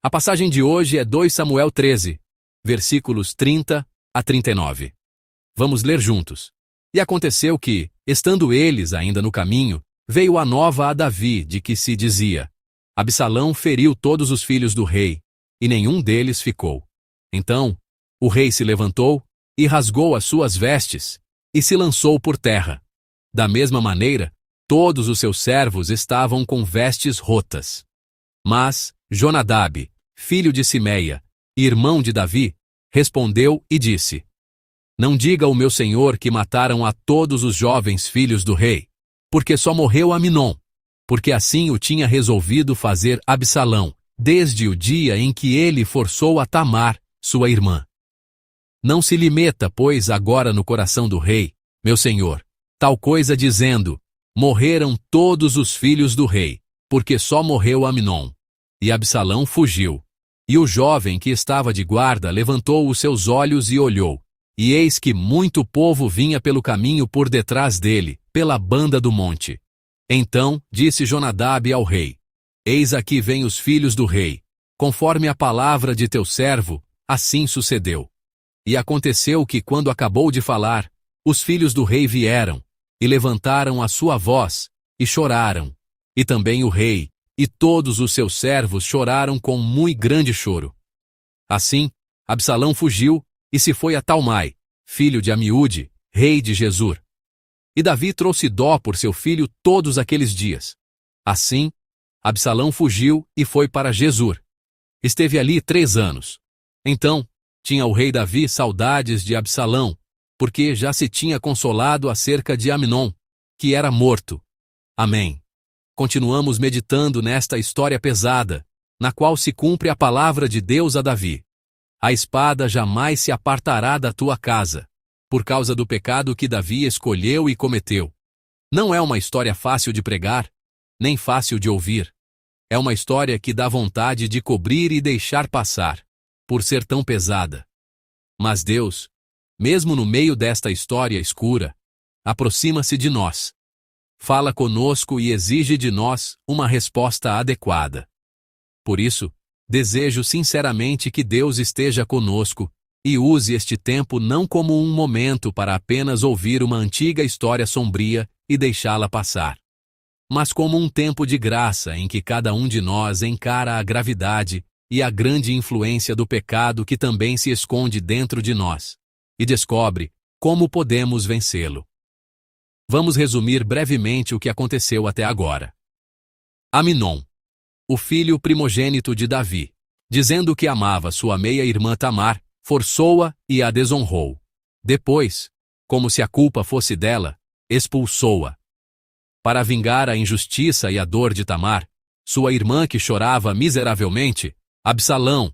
A passagem de hoje é 2 Samuel 13, versículos 30 a 39. Vamos ler juntos. E aconteceu que, estando eles ainda no caminho, veio a nova a Davi de que se dizia: Absalão feriu todos os filhos do rei, e nenhum deles ficou. Então, o rei se levantou e rasgou as suas vestes, e se lançou por terra. Da mesma maneira, todos os seus servos estavam com vestes rotas. Mas Jonadab, filho de Simeia, irmão de Davi, respondeu e disse: Não diga ao meu senhor que mataram a todos os jovens filhos do rei, porque só morreu Aminon, porque assim o tinha resolvido fazer Absalão, desde o dia em que ele forçou a Tamar, sua irmã. Não se lhe meta, pois, agora no coração do rei, meu senhor, tal coisa dizendo: Morreram todos os filhos do rei, porque só morreu Aminon. E Absalão fugiu. E o jovem que estava de guarda levantou os seus olhos e olhou, e eis que muito povo vinha pelo caminho por detrás dele, pela banda do monte. Então disse Jonadab ao rei: Eis aqui vêm os filhos do rei. Conforme a palavra de teu servo, assim sucedeu. E aconteceu que, quando acabou de falar, os filhos do rei vieram, e levantaram a sua voz, e choraram. E também o rei, e todos os seus servos choraram com muito grande choro. Assim, Absalão fugiu, e se foi a Talmai, filho de Amiúde, rei de Gesur. E Davi trouxe dó por seu filho todos aqueles dias. Assim, Absalão fugiu e foi para Gesur. Esteve ali 3 anos. Então, tinha o rei Davi saudades de Absalão, porque já se tinha consolado acerca de Aminon, que era morto. Amém. Continuamos meditando nesta história pesada, na qual se cumpre a palavra de Deus a Davi. A espada jamais se apartará da tua casa, por causa do pecado que Davi escolheu e cometeu. Não é uma história fácil de pregar, nem fácil de ouvir. É uma história que dá vontade de cobrir e deixar passar, por ser tão pesada. Mas Deus, mesmo no meio desta história escura, aproxima-se de nós. Fala conosco e exige de nós uma resposta adequada. Por isso, desejo sinceramente que Deus esteja conosco e use este tempo não como um momento para apenas ouvir uma antiga história sombria e deixá-la passar, mas como um tempo de graça em que cada um de nós encara a gravidade e a grande influência do pecado que também se esconde dentro de nós, e descobre como podemos vencê-lo. Vamos resumir brevemente o que aconteceu até agora. Aminon, o filho primogênito de Davi, dizendo que amava sua meia-irmã Tamar, forçou-a e a desonrou. Depois, como se a culpa fosse dela, expulsou-a. Para vingar a injustiça e a dor de Tamar, sua irmã que chorava miseravelmente, Absalão,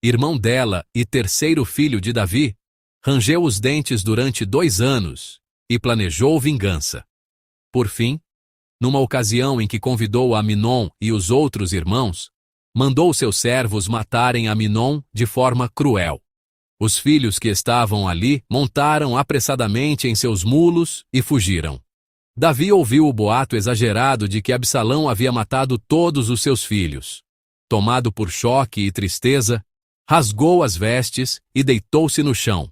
irmão dela e terceiro filho de Davi, rangeu os dentes durante 2 anos e planejou vingança. Por fim, numa ocasião em que convidou Aminon e os outros irmãos, mandou seus servos matarem Aminon de forma cruel. Os filhos que estavam ali montaram apressadamente em seus mulos e fugiram. Davi ouviu o boato exagerado de que Absalão havia matado todos os seus filhos. Tomado por choque e tristeza, rasgou as vestes e deitou-se no chão.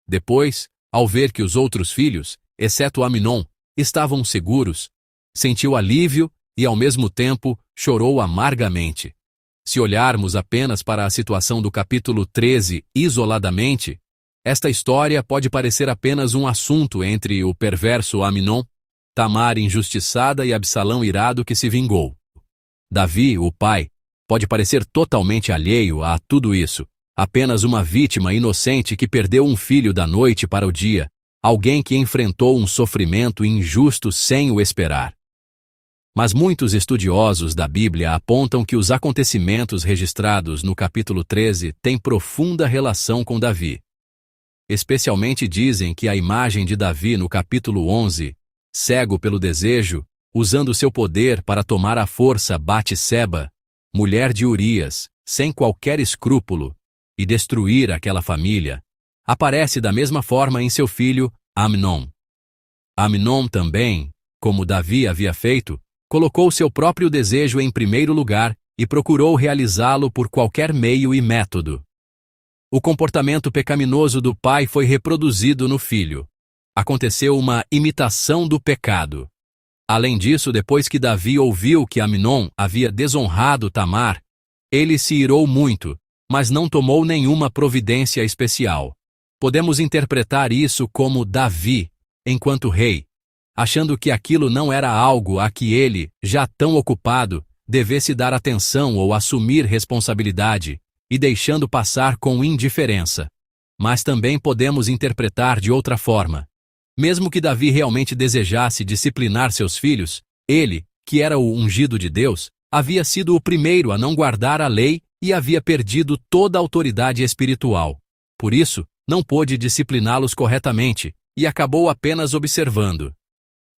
Depois, ao ver que os outros filhos, exceto Aminon, estavam seguros, sentiu alívio e, ao mesmo tempo, chorou amargamente. Se olharmos apenas para a situação do capítulo 13 isoladamente, esta história pode parecer apenas um assunto entre o perverso Aminon, Tamar injustiçada e Absalão irado que se vingou. Davi, o pai, pode parecer totalmente alheio a tudo isso, apenas uma vítima inocente que perdeu um filho da noite para o dia, alguém que enfrentou um sofrimento injusto sem o esperar. Mas muitos estudiosos da Bíblia apontam que os acontecimentos registrados no capítulo 13 têm profunda relação com Davi. Especialmente dizem que a imagem de Davi no capítulo 11, cego pelo desejo, usando seu poder para tomar à força Batseba, mulher de Urias, sem qualquer escrúpulo, e destruir aquela família, aparece da mesma forma em seu filho Amnon. Aminon também, como Davi havia feito, colocou seu próprio desejo em primeiro lugar e procurou realizá-lo por qualquer meio e método. O comportamento pecaminoso do pai foi reproduzido no filho. Aconteceu uma imitação do pecado. Além disso, depois que Davi ouviu que Amnon havia desonrado Tamar, ele se irou muito, mas não tomou nenhuma providência especial. Podemos interpretar isso como Davi, enquanto rei, achando que aquilo não era algo a que ele, já tão ocupado, devesse dar atenção ou assumir responsabilidade, e deixando passar com indiferença. Mas também podemos interpretar de outra forma. Mesmo que Davi realmente desejasse disciplinar seus filhos, ele, que era o ungido de Deus, havia sido o primeiro a não guardar a lei e havia perdido toda a autoridade espiritual. Por isso, não pôde discipliná-los corretamente e acabou apenas observando.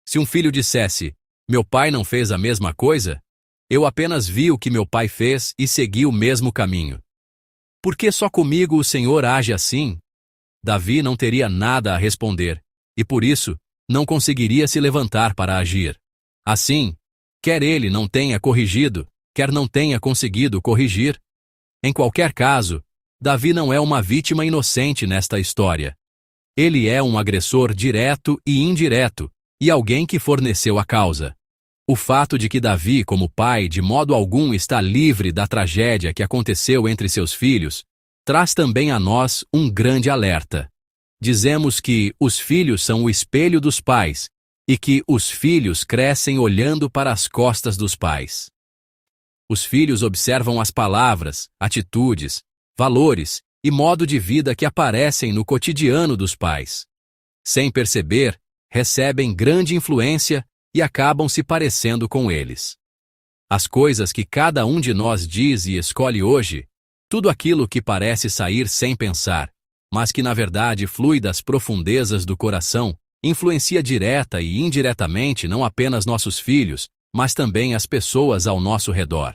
Se um filho dissesse, meu pai não fez a mesma coisa, eu apenas vi o que meu pai fez e segui o mesmo caminho. Por que só comigo o Senhor age assim? Davi não teria nada a responder, e por isso, não conseguiria se levantar para agir. Assim, quer ele não tenha corrigido, quer não tenha conseguido corrigir. Em qualquer caso, Davi não é uma vítima inocente nesta história. Ele é um agressor direto e indireto, e alguém que forneceu a causa. O fato de que Davi, como pai, de modo algum está livre da tragédia que aconteceu entre seus filhos, traz também a nós um grande alerta. Dizemos que os filhos são o espelho dos pais e que os filhos crescem olhando para as costas dos pais. Os filhos observam as palavras, atitudes, valores e modo de vida que aparecem no cotidiano dos pais. Sem perceber, recebem grande influência e acabam se parecendo com eles. As coisas que cada um de nós diz e escolhe hoje, tudo aquilo que parece sair sem pensar, mas que na verdade flui das profundezas do coração, influencia direta e indiretamente não apenas nossos filhos, mas também as pessoas ao nosso redor.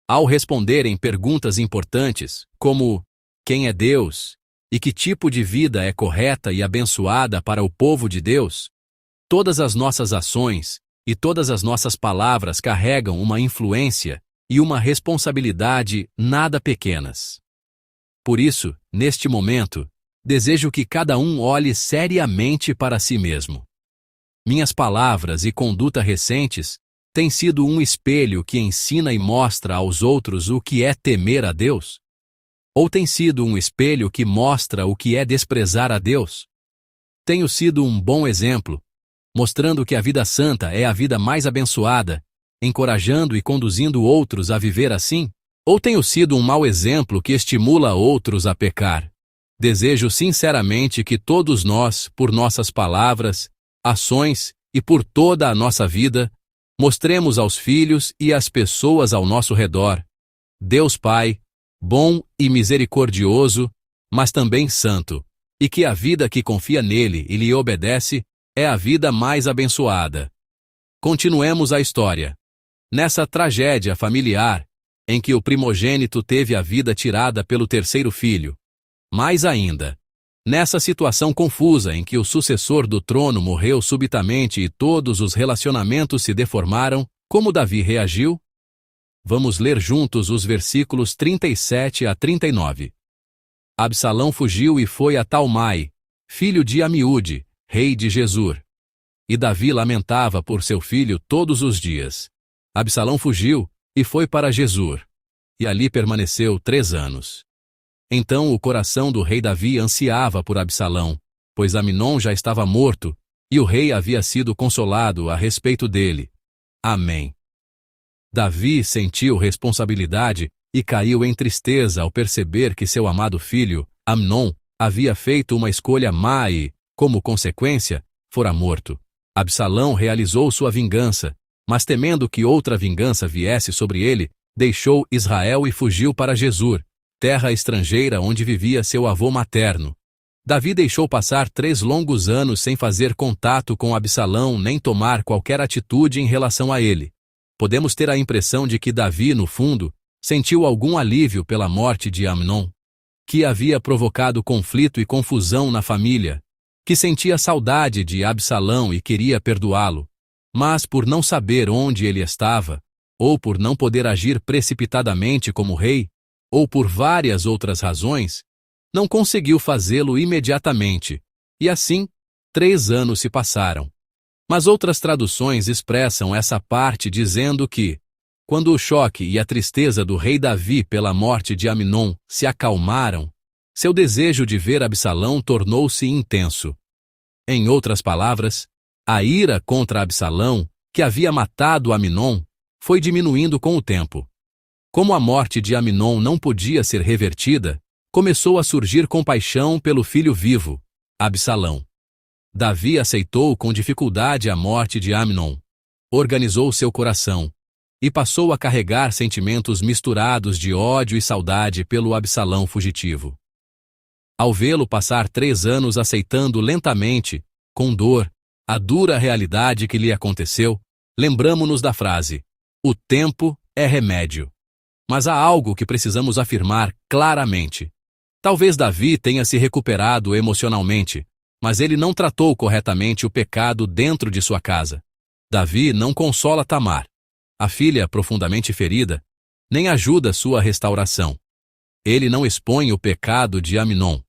Ao responderem perguntas importantes, como quem é Deus e que tipo de vida é correta e abençoada para o povo de Deus, todas as nossas ações e todas as nossas palavras carregam uma influência e uma responsabilidade nada pequenas. Por isso, neste momento, desejo que cada um olhe seriamente para si mesmo. Minhas palavras e conduta recentes têm sido um espelho que ensina e mostra aos outros o que é temer a Deus? Ou tem sido um espelho que mostra o que é desprezar a Deus? Tenho sido um bom exemplo, mostrando que a vida santa é a vida mais abençoada, encorajando e conduzindo outros a viver assim? Ou tenho sido um mau exemplo que estimula outros a pecar? Desejo sinceramente que todos nós, por nossas palavras, ações e por toda a nossa vida, mostremos aos filhos e às pessoas ao nosso redor Deus Pai, bom e misericordioso, mas também santo, e que a vida que confia nele e lhe obedece é a vida mais abençoada. Continuemos a história. Nessa tragédia familiar, em que o primogênito teve a vida tirada pelo terceiro filho, mais ainda, nessa situação confusa em que o sucessor do trono morreu subitamente e todos os relacionamentos se deformaram, como Davi reagiu? Vamos ler juntos os versículos 37 a 39. Absalão fugiu e foi a Talmai, filho de Amiúde, rei de Gesur. E Davi lamentava por seu filho todos os dias. Absalão fugiu e foi para Gesur. E ali permaneceu 3 anos. Então o coração do rei Davi ansiava por Absalão, pois Amnon já estava morto, e o rei havia sido consolado a respeito dele. Amém. Davi sentiu responsabilidade e caiu em tristeza ao perceber que seu amado filho, Amnon, havia feito uma escolha má e, como consequência, fora morto. Absalão realizou sua vingança, mas temendo que outra vingança viesse sobre ele, deixou Israel e fugiu para Gesur, terra estrangeira onde vivia seu avô materno. Davi deixou passar 3 longos anos sem fazer contato com Absalão nem tomar qualquer atitude em relação a ele. Podemos ter a impressão de que Davi, no fundo, sentiu algum alívio pela morte de Amnon, que havia provocado conflito e confusão na família, que sentia saudade de Absalão e queria perdoá-lo, mas por não saber onde ele estava, ou por não poder agir precipitadamente como rei, ou por várias outras razões, não conseguiu fazê-lo imediatamente, e assim 3 anos se passaram. Mas outras traduções expressam essa parte dizendo que, quando o choque e a tristeza do rei Davi pela morte de Amnon se acalmaram, seu desejo de ver Absalão tornou-se intenso. Em outras palavras, a ira contra Absalão, que havia matado Amnon, foi diminuindo com o tempo. Como a morte de Amnon não podia ser revertida, começou a surgir compaixão pelo filho vivo, Absalão. Davi aceitou com dificuldade a morte de Amnon, organizou seu coração e passou a carregar sentimentos misturados de ódio e saudade pelo Absalão fugitivo. Ao vê-lo passar 3 anos aceitando lentamente, com dor, a dura realidade que lhe aconteceu, lembramo-nos da frase: o tempo é remédio. Mas há algo que precisamos afirmar claramente. Talvez Davi tenha se recuperado emocionalmente, mas ele não tratou corretamente o pecado dentro de sua casa. Davi não consola Tamar, a filha profundamente ferida, nem ajuda sua restauração. Ele não expõe o pecado de Amnon.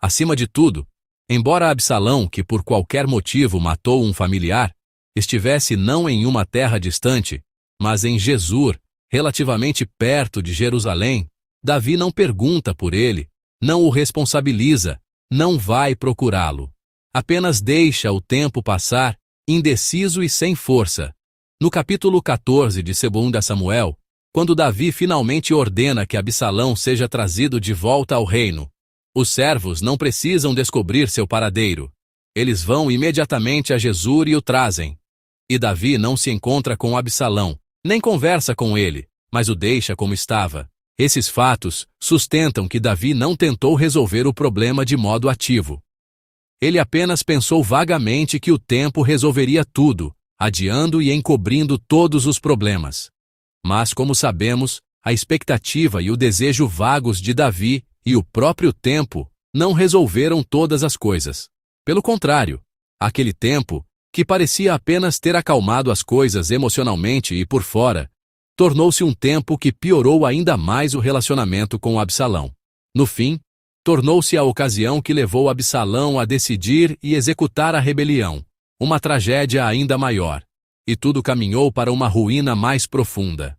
Acima de tudo, embora Absalão, que por qualquer motivo matou um familiar, estivesse não em uma terra distante, mas em Gesur, relativamente perto de Jerusalém, Davi não pergunta por ele, não o responsabiliza, não vai procurá-lo. Apenas deixa o tempo passar, indeciso e sem força. No capítulo 14 de 2 Samuel, quando Davi finalmente ordena que Absalão seja trazido de volta ao reino, os servos não precisam descobrir seu paradeiro. Eles vão imediatamente a Gesur e o trazem. E Davi não se encontra com Absalão, nem conversa com ele, mas o deixa como estava. Esses fatos sustentam que Davi não tentou resolver o problema de modo ativo. Ele apenas pensou vagamente que o tempo resolveria tudo, adiando e encobrindo todos os problemas. Mas, como sabemos, a expectativa e o desejo vagos de Davi e o próprio tempo não resolveram todas as coisas. Pelo contrário, aquele tempo, que parecia apenas ter acalmado as coisas emocionalmente e por fora, tornou-se um tempo que piorou ainda mais o relacionamento com Absalão. No fim, tornou-se a ocasião que levou Absalão a decidir e executar a rebelião, uma tragédia ainda maior, e tudo caminhou para uma ruína mais profunda.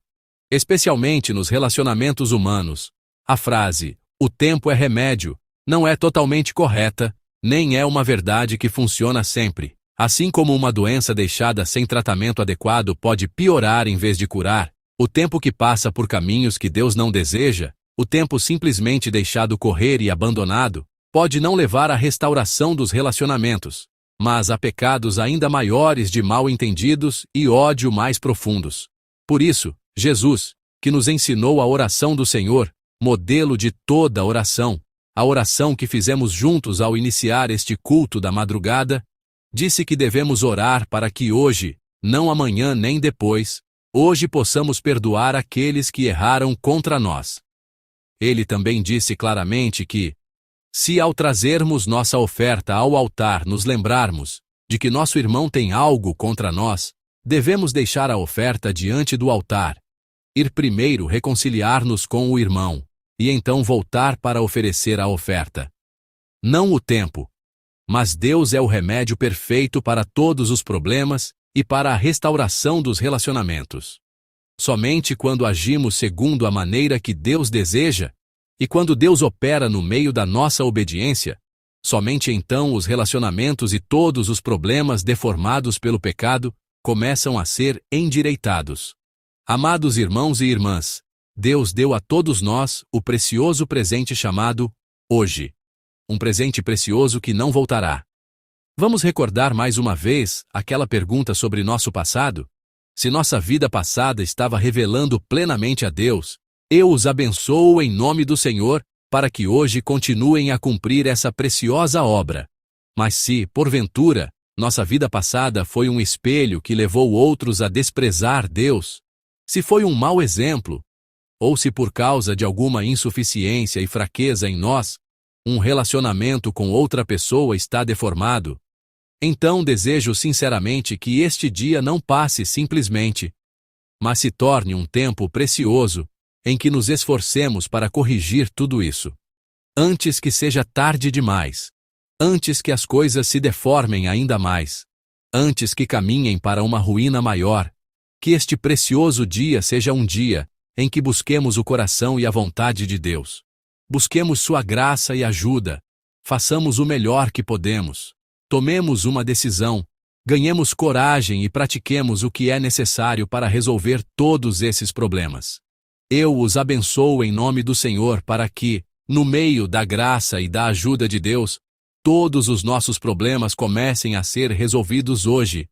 Especialmente nos relacionamentos humanos, a frase, o tempo é remédio, não é totalmente correta, nem é uma verdade que funciona sempre. Assim como uma doença deixada sem tratamento adequado pode piorar em vez de curar, o tempo que passa por caminhos que Deus não deseja, o tempo simplesmente deixado correr e abandonado, pode não levar à restauração dos relacionamentos, mas a pecados ainda maiores de mal-entendidos e ódio mais profundos. Por isso, Jesus, que nos ensinou a oração do Senhor, modelo de toda oração, a oração que fizemos juntos ao iniciar este culto da madrugada, disse que devemos orar para que hoje, não amanhã nem depois, hoje possamos perdoar aqueles que erraram contra nós. Ele também disse claramente que, se ao trazermos nossa oferta ao altar nos lembrarmos de que nosso irmão tem algo contra nós, devemos deixar a oferta diante do altar, ir primeiro reconciliar-nos com o irmão, e então voltar para oferecer a oferta. Não o tempo, mas Deus é o remédio perfeito para todos os problemas e para a restauração dos relacionamentos. Somente quando agimos segundo a maneira que Deus deseja, e quando Deus opera no meio da nossa obediência, somente então os relacionamentos e todos os problemas deformados pelo pecado começam a ser endireitados. Amados irmãos e irmãs, Deus deu a todos nós o precioso presente chamado hoje. Um presente precioso que não voltará. Vamos recordar mais uma vez aquela pergunta sobre nosso passado? Se nossa vida passada estava revelando plenamente a Deus, eu os abençoo em nome do Senhor, para que hoje continuem a cumprir essa preciosa obra. Mas se, porventura, nossa vida passada foi um espelho que levou outros a desprezar Deus, se foi um mau exemplo, ou se por causa de alguma insuficiência e fraqueza em nós, um relacionamento com outra pessoa está deformado, então desejo sinceramente que este dia não passe simplesmente mas se torne um tempo precioso em que nos esforcemos para corrigir tudo isso. Antes que seja tarde demais. Antes que as coisas se deformem ainda mais. Antes que caminhem para uma ruína maior. Que este precioso dia seja um dia em que busquemos o coração e a vontade de Deus. Busquemos sua graça e ajuda. Façamos o melhor que podemos. Tomemos uma decisão. Ganhemos coragem e pratiquemos o que é necessário para resolver todos esses problemas. Eu os abençoo em nome do Senhor para que, no meio da graça e da ajuda de Deus, todos os nossos problemas comecem a ser resolvidos hoje,